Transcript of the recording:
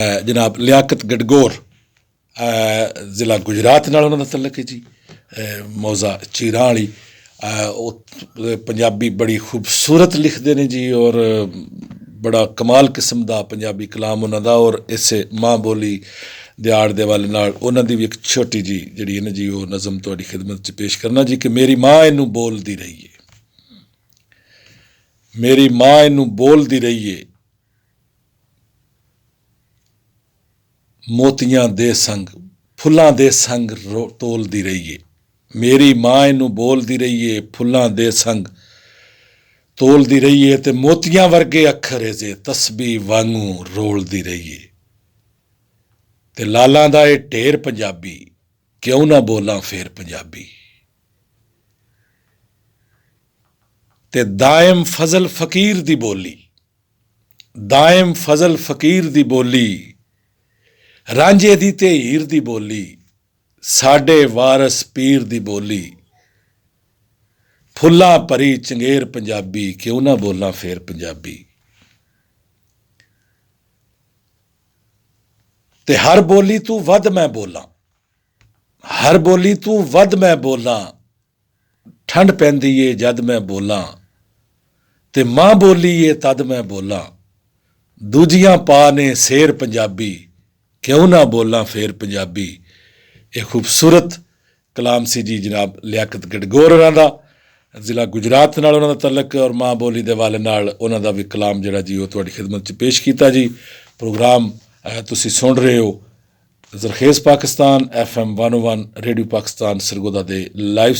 जनाब लियाकत गडगोर ज़िला गुजरात नाल उन्हां दा तल्लक है जी। मौजा चीरां वाली पंजाबी बड़ी खूबसूरत लिखते हैं जी और बड़ा कमाल किस्म का पंजाबी कलाम उन्हां दा। और इस माँ बोली दिहाड़ दे वाले नाल उन्हां दी भी एक छोटी जी जिहड़ी है ना जी वो नज़म तुहाडी खिदमत च पेश करना जी कि मेरी माँ इनू बोलदी रही है, मेरी माँ इनू बोलदी रही है, मोतियां दे संग फुल्लां दे संग तोलदी रही है। मेरी माँ इनू बोलदी रही है, फुल्लां दे संग तोलदी रही है ते मोतियां वर्गे अखर इसे तस्बी वांगू रोलदी रही है। ते लालां दा ए ढेर पंजाबी क्यों ना बोलां फेर पंजाबी। ते दायम फजल फकीर दी बोली, दायम फजल फकीर दी बोली, रांझे दी ते हीर दी बोली, साडे वारस पीर दी बोली, फुल्ला भरी चंगेर पंजाबी क्यों ना बोलां फेर पंजाबी। ते हर बोली तू वध मैं बोलां, हर बोली तू वध मैं बोलां, ठंड पैंदी ए जद मैं बोलां, ते मां बोली ए तद मैं बोलां, दूजियां पा ने शेर पंजाबी क्यों ना बोलां फेर पंजाबी। एक खूबसूरत कलाम सी जी जनाब लियाकत गडगोर होरां दा, ज़िला गुजरात नाल उन्हां दा तल्लक और माँ बोली दे वाले नाल उन्हां दा भी कलाम जिहड़ा जी वो तुहाडी खिदमत च पेश कीता जी। प्रोग्राम तुसीं सुन रहे हो ज़रखेज़ पाकिस्तान FM 101 रेडियो पाकिस्तान सरगोधा दे लाइव